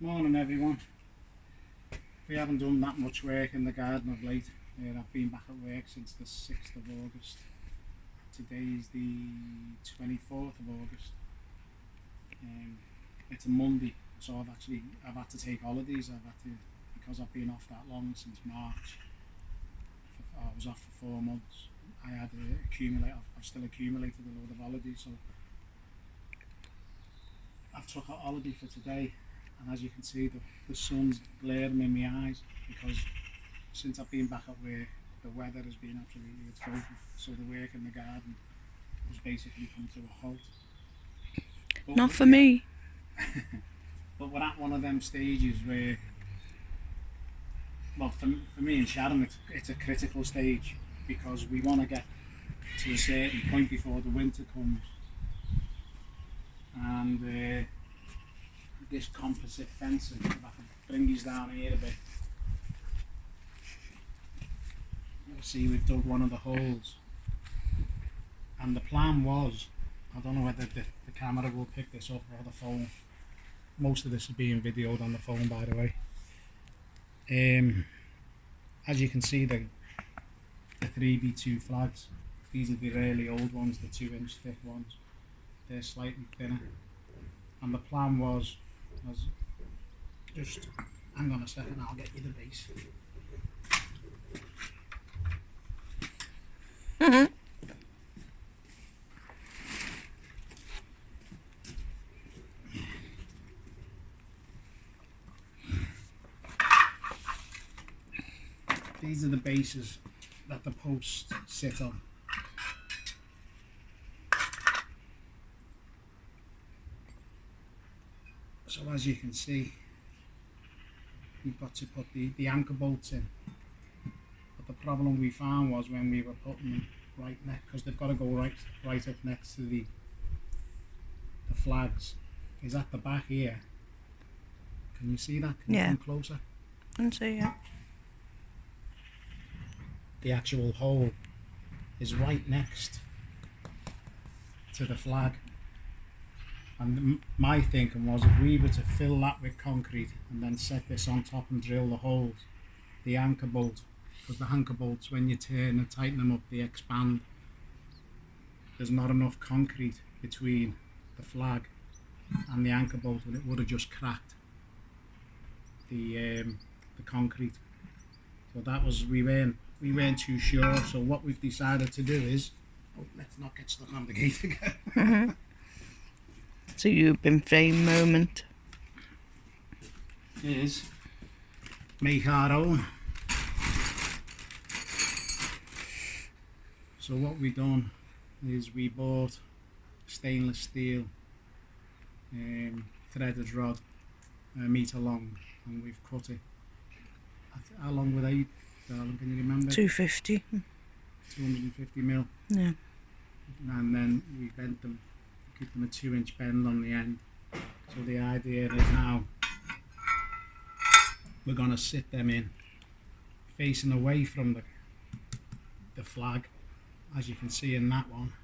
Morning everyone. We haven't done that much work in the garden of late. I've been back at work since the 6th of August. Today is the 24th of August. It's a Monday, so I've had to take holidays. Because I've been off that long since March. I was off for 4 months. I've still accumulated a load of holidays, so I've took a holiday for today. And as you can see, the sun's glaring in my eyes because since I've been back at work, the weather has been absolutely atrocious. So the work in the garden has basically come to a halt. Not for me. But we're at one of them stages where, well, for me and Sharon, it's a critical stage because we want to get to a certain point before the winter comes. And this composite fencing, if I can bring these down here a bit. You'll see we've dug one of the holes. And the plan was, I don't know whether the camera will pick this up or the phone. Most of this is being videoed on the phone, by the way. As you can see, the 3x2 flags, these are the really old ones, the 2-inch thick ones. They're slightly thinner. And the plan was just, hang on a second, I'll get you the base. These are the bases that the posts sit on. So as you can see, we've got to put the anchor bolts in. But the problem we found was when we were putting them right next, because they've got to go right up next to the flags, is at the back here. Can you see that? Can you come closer? I can see, yeah. The actual hole is right next to the flag. And my thinking was if we were to fill that with concrete and then set this on top and drill the holes, the anchor bolt, because the anchor bolts when you turn and tighten them up they expand, there's not enough concrete between the flag and the anchor bolt and it would have just cracked the concrete. So that was, we weren't too sure, so what we've decided to do is, let's not get stuck on the gate again. So you've been fame moment. Is make our own. So what we done is we bought stainless steel threaded rod, a metre long, and we've cut it. How long were they, darling? Can you remember? 250. 250 mil. Yeah. And then we bent them. Give them a 2-inch bend on the end. So the idea is now we're going to sit them in facing away from the flag, as you can see in that one.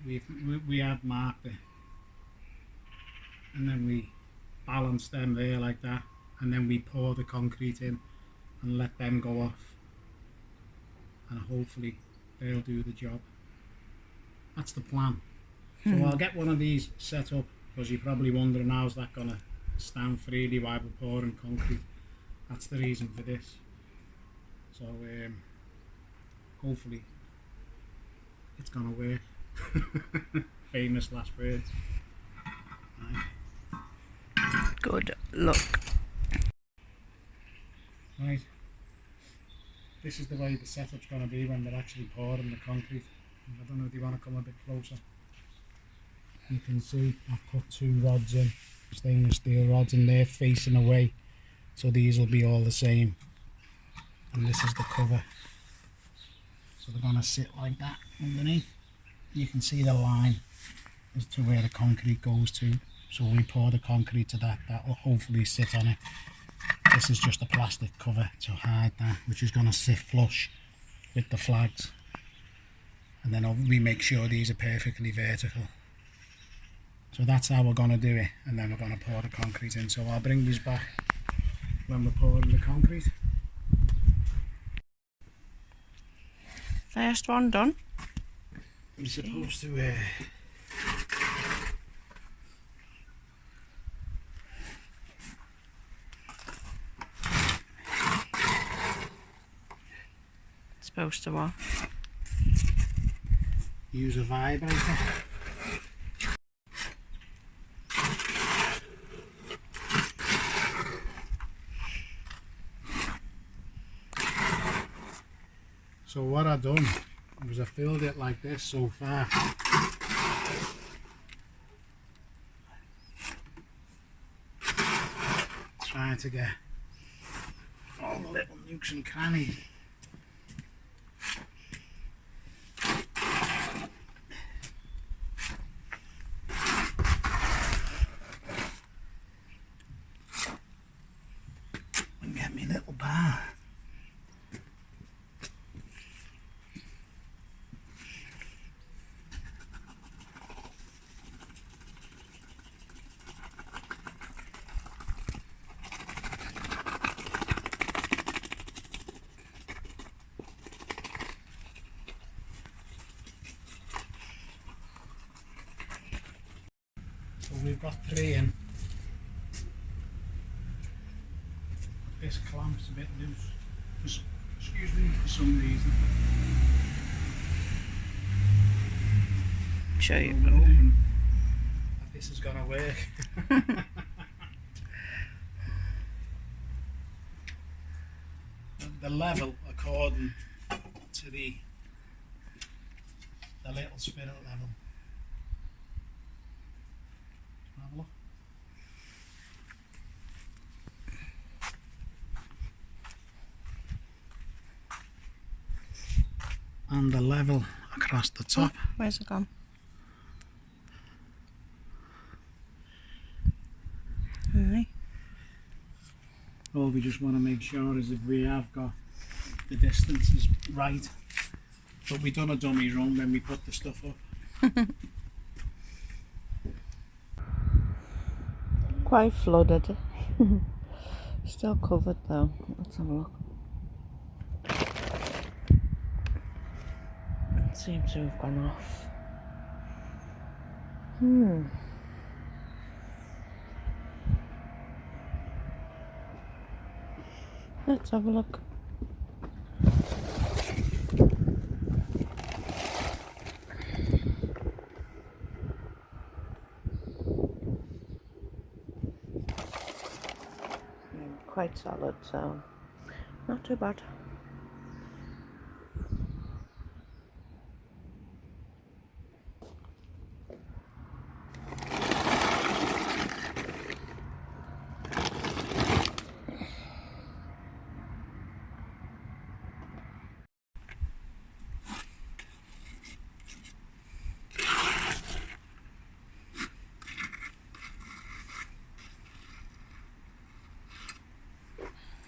We have marked it, and then we balance them there like that, and then we pour the concrete in and let them go off, and hopefully they'll do the job. That's the plan. So I'll get one of these set up because you're probably wondering how's that going to stand freely while we're pouring concrete. That's the reason for this. So hopefully it's going to work. Famous last words. Right. Good luck. Right. This is the way the setup's going to be when they're actually pouring the concrete. I don't know if you want to come a bit closer. You can see I've put 2 rods in, stainless steel rods, and they're facing away, so these will be all the same. And this is the cover, so they're going to sit like that underneath. You can see the line as to where the concrete goes to, so we pour the concrete to that will hopefully sit on it. This is just a plastic cover to hide that, which is going to sit flush with the flags, and then we make sure these are perfectly vertical. So that's how we're going to do it, and then we're going to pour the concrete in. So I'll bring these back when we're pouring the concrete. First one done. You're supposed to Supposed to what? use a vibrator. So what I've done was I filled it like this so far. Trying to get all the little nooks and crannies. And get me little bar. So we've got 3 in. This clamp's a bit loose. Excuse me, for some reason. Show you. So we're hoping that this is going to work. The level according to the little spirit level. Have a look. And the level across the top. Oh, where's it gone? Alright. All we just want to make sure is if we have got the distances right. But we done a dummy run when we put the stuff up. Quite flooded. Still covered though. Let's have a look. It seems to have gone off. Let's have a look. Quite solid, so not too bad.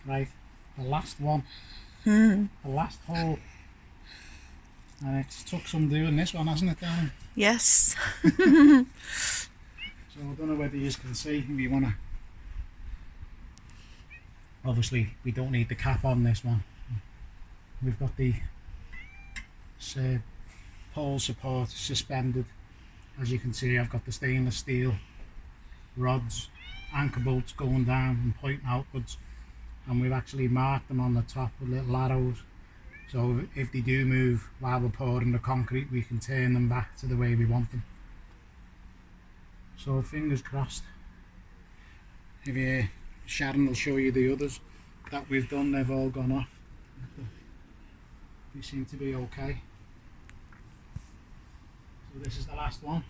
Right, the last one, the last hole, and it's took some doing this one, hasn't it, darling? Yes. So I don't know whether you can see, we want to, obviously we don't need the cap on this one. We've got the pole support suspended. As you can see, I've got the stainless steel rods, anchor bolts going down and pointing outwards. And we've actually marked them on the top with little arrows, so if they do move while we're pouring the concrete, we can turn them back to the way we want them. So fingers crossed. If Sharon will show you the others that we've done, they've all gone off. They seem to be okay. So this is the last one.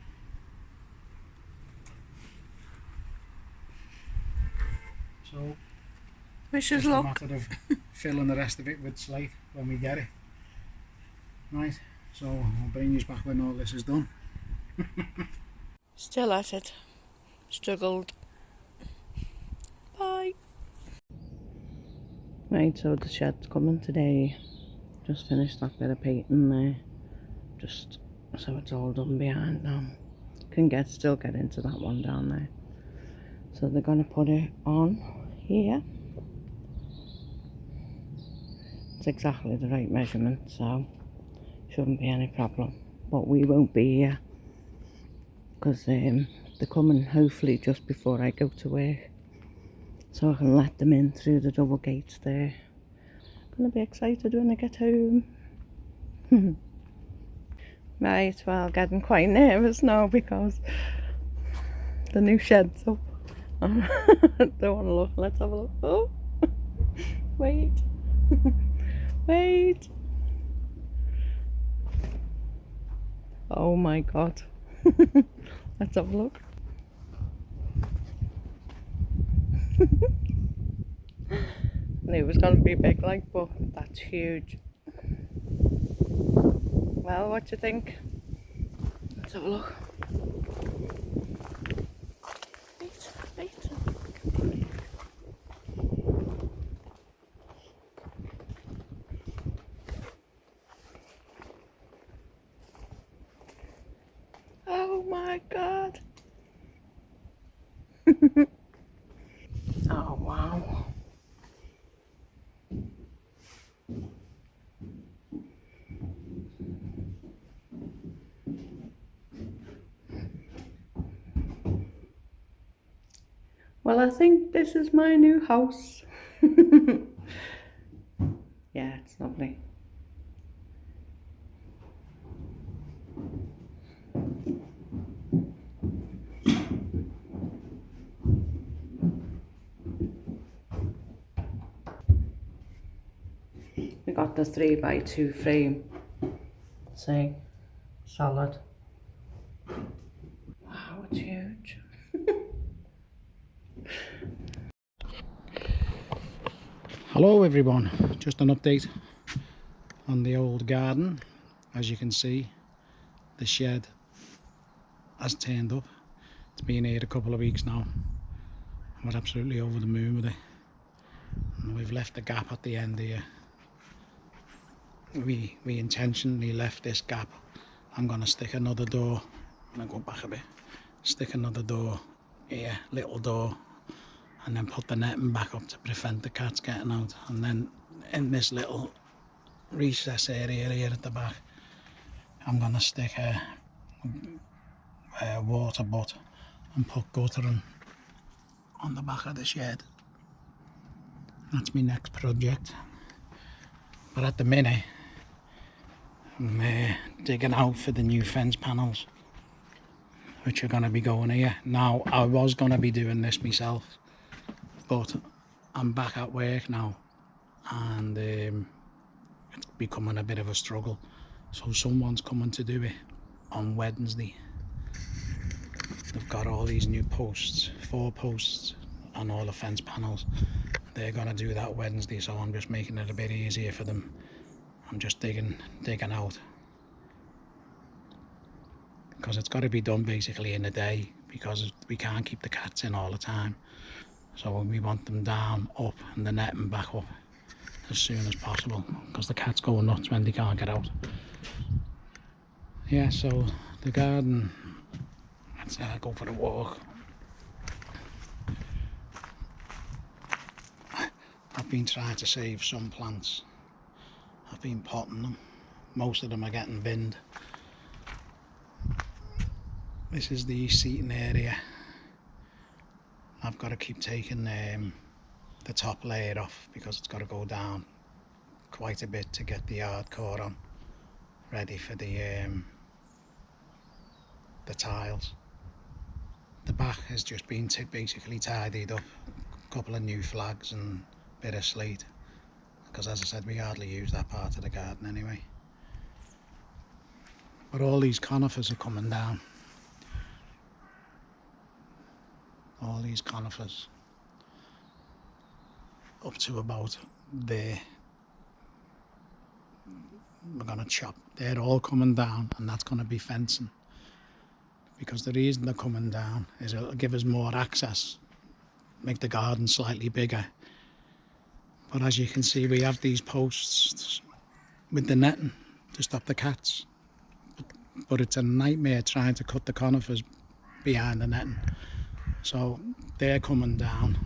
So Wish us just a luck. matter of filling the rest of it with slate when we get it. Right, so I'll bring you back when all this is done. Still at it. Struggled. Bye. Right, so the shed's coming today. Just finished that bit of painting there. Just so it's all done behind now. can still get into that one down there. So they're going to put it on here. It's exactly the right measurement, so shouldn't be any problem. But we won't be here because they're coming hopefully just before I go to work, so I can let them in through the double gates there. I'm gonna be excited when I get home. Right, well, getting quite nervous now because the new shed's up. Don't want to look. Let's have a look. Oh, wait. Wait. Oh my god. Let's have a look. Knew it was going to be big, like, but that's huge. Well, what do you think? Let's have a look. Wait, wait. Oh my god. Oh wow. Well, I think this is my new house. Yeah, it's lovely. We got the 3x2 frame. See, solid. Wow, it's huge. Hello everyone, just an update on the old garden. As you can see, the shed has turned up. It's been here a couple of weeks now. We're absolutely over the moon with it. And we've left a gap at the end here. We intentionally left this gap. I'm going to stick another door. I'm going to go back a bit. Stick another door here, little door, and then put the netting back up to prevent the cats getting out. And then in this little recess area here at the back, I'm going to stick a water butt and put guttering on the back of the shed. That's my next project. But at the minute, I'm digging out for the new fence panels, which are going to be going here. Now, I was going to be doing this myself, but I'm back at work now, and it's becoming a bit of a struggle. So someone's coming to do it on Wednesday. They've got all these new posts, 4 posts, and all the fence panels. They're going to do that Wednesday, so I'm just making it a bit easier for them. I'm just digging out, because it's got to be done basically in a day, because we can't keep the cats in all the time. So we want them down, up, and the netting back up as soon as possible, because the cats go nuts when they can't get out. Yeah, so the garden, let's go for a walk. I've been trying to save some plants. I've been potting them. Most of them are getting binned. This is the seating area. I've got to keep taking the top layer off, because it's got to go down quite a bit to get the hardcore on, ready for the tiles. The back has just been basically tidied up. A couple of new flags and a bit of slate, because as I said, we hardly use that part of the garden anyway. But all these conifers are coming down. All these conifers up to about there. We're going to chop. They're all coming down, and that's going to be fencing. Because the reason they're coming down is it'll give us more access, make the garden slightly bigger. But as you can see, we have these posts with the netting to stop the cats. But it's a nightmare trying to cut the conifers behind the netting. So they're coming down,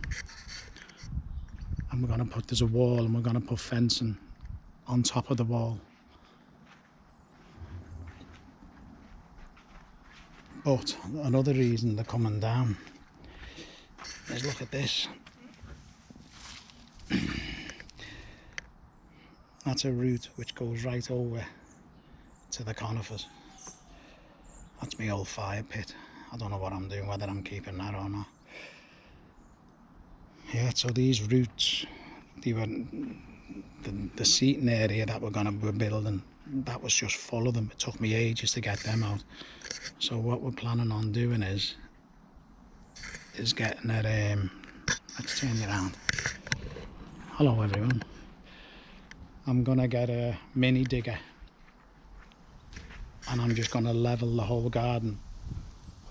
and we're going to put, there's a wall, and we're going to put fencing on top of the wall. But another reason they're coming down is, look at this. That's a route which goes right over to the conifers. That's my old fire pit. I don't know what I'm doing, whether I'm keeping that or not. Yeah, so these routes, they were the seating area that we're building, that was just full of them. It took me ages to get them out. So what we're planning on doing is getting it, let's turn you around. Hello everyone. I'm gonna get a mini digger, and I'm just gonna level the whole garden,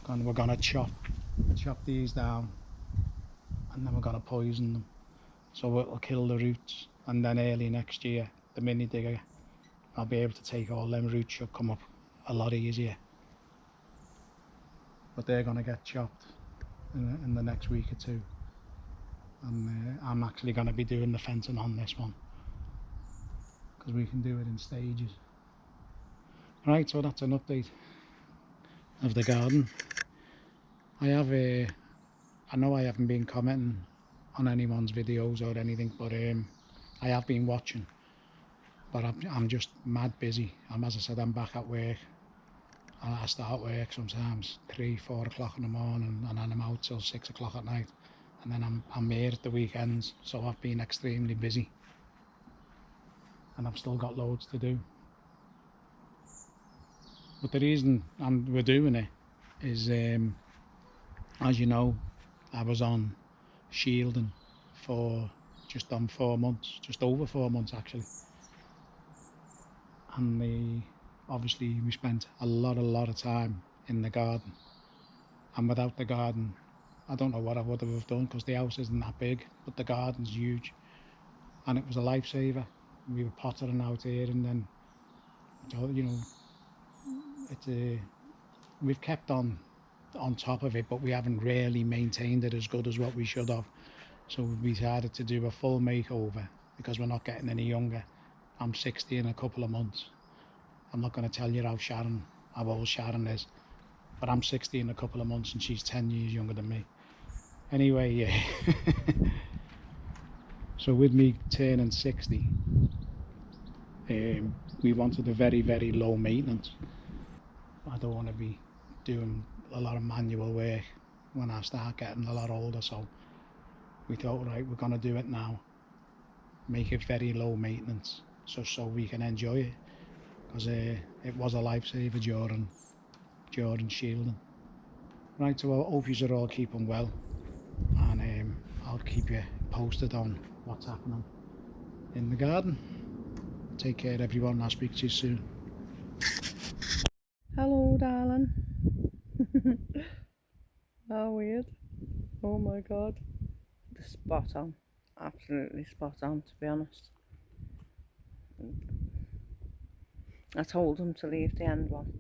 and we're gonna chop these down, and then we're gonna poison them, so it'll kill the roots. And then early next year, the mini digger, I'll be able to take all them roots, should come up a lot easier. But they're gonna get chopped in the next week or two, and I'm actually gonna be doing the fencing on this one, because we can do it in stages. Right, so that's an update of the garden. I know I haven't been commenting on anyone's videos or anything, but I have been watching. But I'm just mad busy. As I said, I'm back at work. I start work sometimes 3-4 o'clock in the morning, and then I'm out till 6 o'clock at night, and then I'm here at the weekends. So I've been extremely busy, and I've still got loads to do. But the reason we're doing it is, as you know, I was on shielding for just on 4 months, just over 4 months actually, and obviously we spent a lot of time in the garden, and without the garden I don't know what I would have done, because the house isn't that big, but the garden's huge, and it was a lifesaver. We were pottering out here, and then, you know, we've kept on top of it, but we haven't really maintained it as good as what we should have. So we decided to do a full makeover, because we're not getting any younger. I'm 60 in a couple of months. I'm not going to tell you how old Sharon is, but I'm 60 in a couple of months, and she's 10 years younger than me. Anyway, yeah. So with me turning 60, we wanted a very low maintenance. I don't want to be doing a lot of manual work when I start getting a lot older, so we thought, right, we're going to do it now, make it very low maintenance, so we can enjoy it, because it was a lifesaver during shielding. Right, so I hope you are all keeping well, and I'll keep you posted on what's happening in the garden. Take care everyone, I'll speak to you soon. Hello, darling. How weird. Oh my god. Spot on. Absolutely spot on, to be honest. I told him to leave the end one.